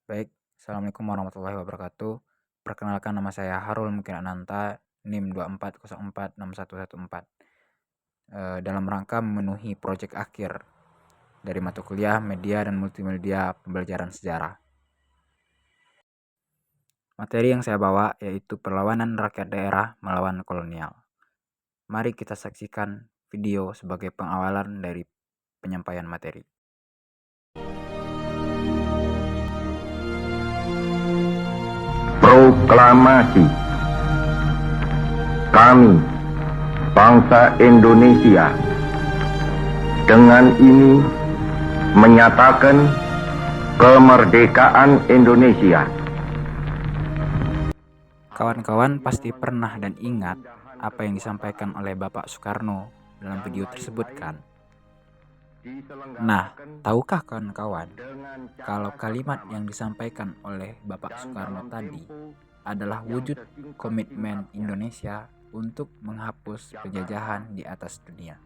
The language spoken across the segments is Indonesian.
Baik, Assalamualaikum warahmatullahi wabarakatuh. Perkenalkan, nama saya Harul Mungkin Ananta, NIM 24046114. Dalam rangka memenuhi proyek akhir dari mata kuliah Media dan Multimedia Pembelajaran Sejarah. Materi yang saya bawa yaitu perlawanan rakyat daerah melawan kolonial. Mari kita saksikan video sebagai pengawalan dari penyampaian materi. Proklamasi. Kami, bangsa Indonesia, dengan ini menyatakan kemerdekaan Indonesia. Kawan-kawan pasti pernah dan ingat apa yang disampaikan oleh Bapak Soekarno dalam video tersebut kan? Nah, tahukah kawan-kawan kalau kalimat yang disampaikan oleh Bapak Soekarno tadi adalah wujud komitmen Indonesia untuk menghapus penjajahan di atas dunia.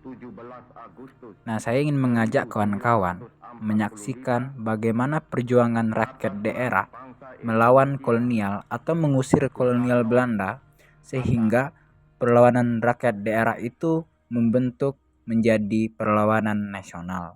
Nah, saya ingin mengajak kawan-kawan menyaksikan bagaimana perjuangan rakyat daerah melawan kolonial atau mengusir kolonial Belanda, sehingga perlawanan rakyat daerah itu membentuk menjadi perlawanan nasional.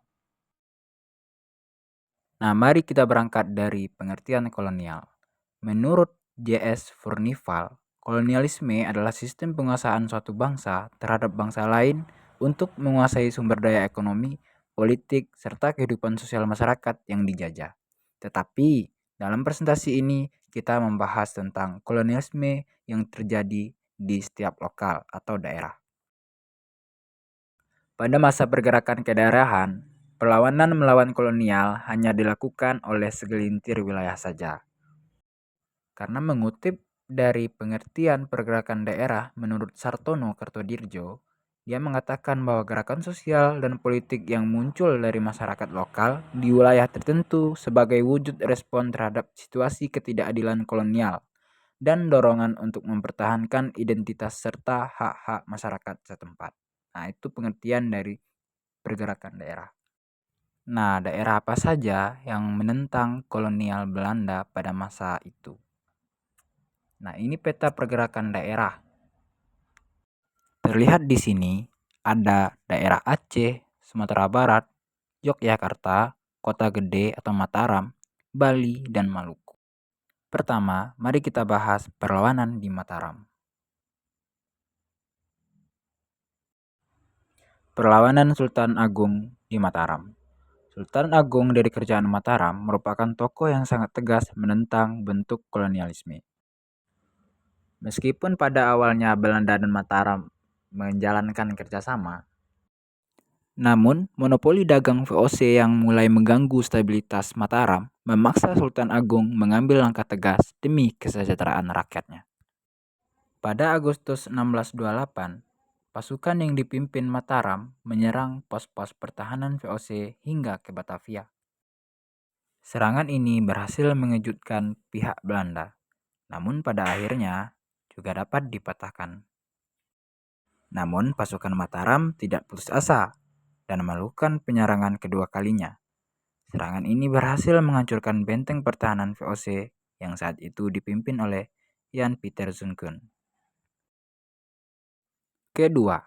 Nah, mari kita berangkat dari pengertian kolonial. Menurut J.S. Furnival, kolonialisme adalah sistem penguasaan suatu bangsa terhadap bangsa lain untuk menguasai sumber daya ekonomi, politik, serta kehidupan sosial masyarakat yang dijajah. Tetapi, dalam presentasi ini kita membahas tentang kolonialisme yang terjadi di setiap lokal atau daerah. Pada masa pergerakan kedaerahan, perlawanan melawan kolonial hanya dilakukan oleh segelintir wilayah saja. Karena mengutip dari pengertian pergerakan daerah menurut Sartono Kertodirjo, dia mengatakan bahwa gerakan sosial dan politik yang muncul dari masyarakat lokal di wilayah tertentu sebagai wujud respon terhadap situasi ketidakadilan kolonial dan dorongan untuk mempertahankan identitas serta hak-hak masyarakat setempat. Nah, itu pengertian dari pergerakan daerah. Nah, daerah apa saja yang menentang kolonial Belanda pada masa itu? Nah, ini peta pergerakan daerah. Terlihat di sini ada daerah Aceh, Sumatera Barat, Yogyakarta, Kota Gede atau Mataram, Bali, dan Maluku. Pertama, mari kita bahas perlawanan di Mataram. Perlawanan Sultan Agung di Mataram. Sultan Agung dari Kerajaan Mataram merupakan tokoh yang sangat tegas menentang bentuk kolonialisme. Meskipun pada awalnya Belanda dan Mataram menjalankan kerjasama, namun monopoli dagang VOC yang mulai mengganggu stabilitas Mataram memaksa Sultan Agung mengambil langkah tegas demi kesejahteraan rakyatnya. Pada Agustus 1628, pasukan yang dipimpin Mataram menyerang pos-pos pertahanan VOC hingga ke Batavia. Serangan ini berhasil mengejutkan pihak Belanda, namun pada akhirnya juga dapat dipatahkan. Namun pasukan Mataram tidak putus asa dan melakukan penyerangan kedua kalinya. Serangan ini berhasil menghancurkan benteng pertahanan VOC yang saat itu dipimpin oleh Jan Pieter Zoeken. Kedua,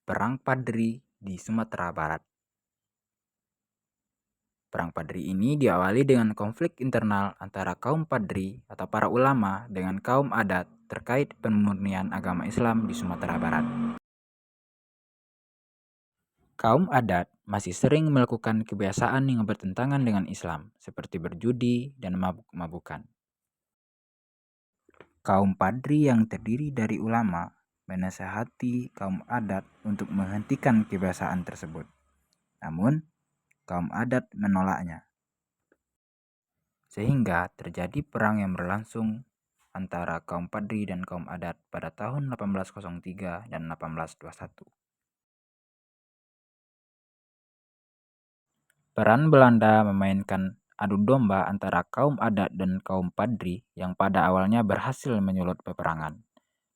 Perang Padri di Sumatera Barat. Perang Padri ini diawali dengan konflik internal antara kaum Padri atau para ulama dengan kaum adat terkait pemurnian agama Islam di Sumatera Barat. Kaum adat masih sering melakukan kebiasaan yang bertentangan dengan Islam, seperti berjudi dan mabuk-mabukan. Kaum Padri yang terdiri dari ulama menasihati kaum adat untuk menghentikan kebiasaan tersebut. Namun, kaum adat menolaknya. Sehingga terjadi perang yang berlangsung antara kaum Padri dan kaum adat pada tahun 1803 dan 1821. Peran Belanda memainkan adu domba antara kaum adat dan kaum Padri yang pada awalnya berhasil menyulut peperangan.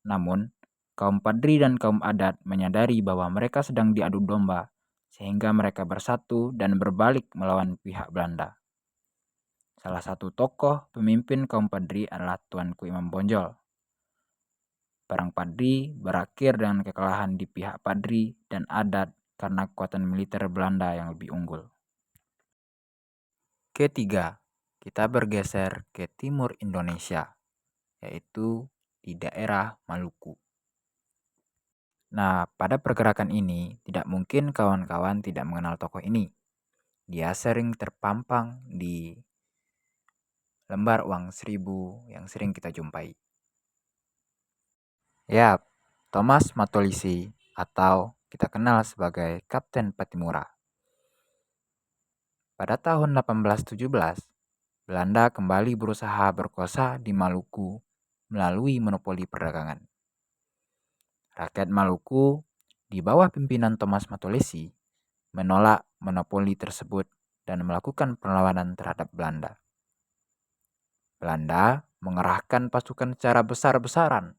Namun, kaum Padri dan kaum adat menyadari bahwa mereka sedang diadu domba, sehingga mereka bersatu dan berbalik melawan pihak Belanda. Salah satu tokoh pemimpin kaum Padri adalah Tuanku Imam Bonjol. Perang Padri berakhir dengan kekalahan di pihak Padri dan adat karena kekuatan militer Belanda yang lebih unggul. Ketiga, kita bergeser ke timur Indonesia, yaitu di daerah Maluku. Nah, pada pergerakan ini tidak mungkin kawan-kawan tidak mengenal tokoh ini. Dia sering terpampang di lembar uang 1000 yang sering kita jumpai. Yap, Thomas Matolisi atau kita kenal sebagai Kapten Patimura. Pada tahun 1817, Belanda kembali berusaha berkuasa di Maluku melalui monopoli perdagangan. Rakyat Maluku di bawah pimpinan Thomas Matolisi menolak monopoli tersebut dan melakukan perlawanan terhadap Belanda. Belanda mengerahkan pasukan secara besar-besaran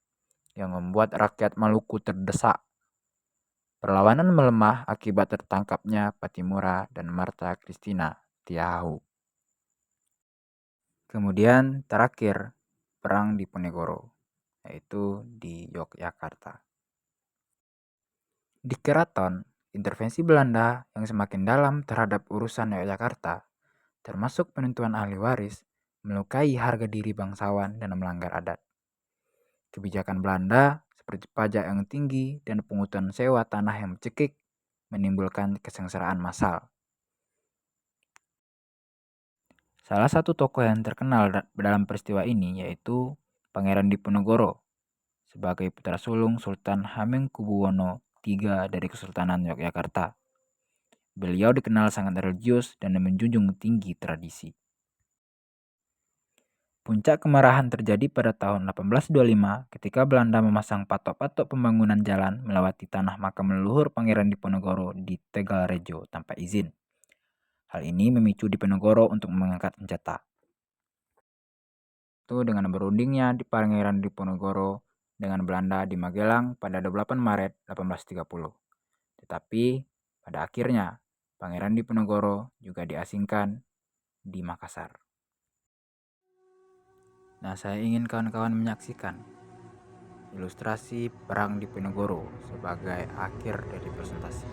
yang membuat rakyat Maluku terdesak. Perlawanan melemah akibat tertangkapnya Patimura dan Marta Christina Tiahahu. Kemudian terakhir, Perang Diponegoro, yaitu di Yogyakarta. Di keraton, intervensi Belanda yang semakin dalam terhadap urusan Yogyakarta, termasuk penentuan ahli waris, melukai harga diri bangsawan dan melanggar adat. Kebijakan Belanda seperti pajak yang tinggi dan pungutan sewa tanah yang mencekik menimbulkan kesengsaraan massal. Salah satu tokoh yang terkenal dalam peristiwa ini yaitu Pangeran Diponegoro sebagai putra sulung Sultan Hamengkubuwono III dari Kesultanan Yogyakarta. Beliau dikenal sangat religius dan menjunjung tinggi tradisi. Puncak kemarahan terjadi pada tahun 1825 ketika Belanda memasang patok-patok pembangunan jalan melewati tanah makam leluhur Pangeran Diponegoro di Tegalrejo tanpa izin. Hal ini memicu Diponegoro untuk mengangkat senjata. Itu dengan berundingnya di Pangeran Diponegoro dengan Belanda di Magelang pada 28 Maret 1830. Tetapi pada akhirnya Pangeran Diponegoro juga diasingkan di Makassar. Nah, saya ingin kawan-kawan menyaksikan ilustrasi Perang Diponegoro sebagai akhir dari presentasi.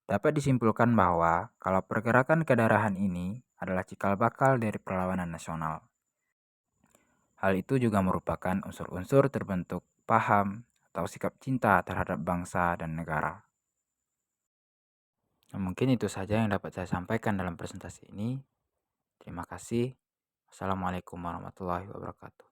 Dapat disimpulkan bahwa kalau pergerakan kedaerahan ini adalah cikal bakal dari perlawanan nasional. Hal itu juga merupakan unsur-unsur terbentuk paham atau sikap cinta terhadap bangsa dan negara. Nah, mungkin itu saja yang dapat saya sampaikan dalam presentasi ini. Terima kasih. Wassalamualaikum warahmatullahi wabarakatuh.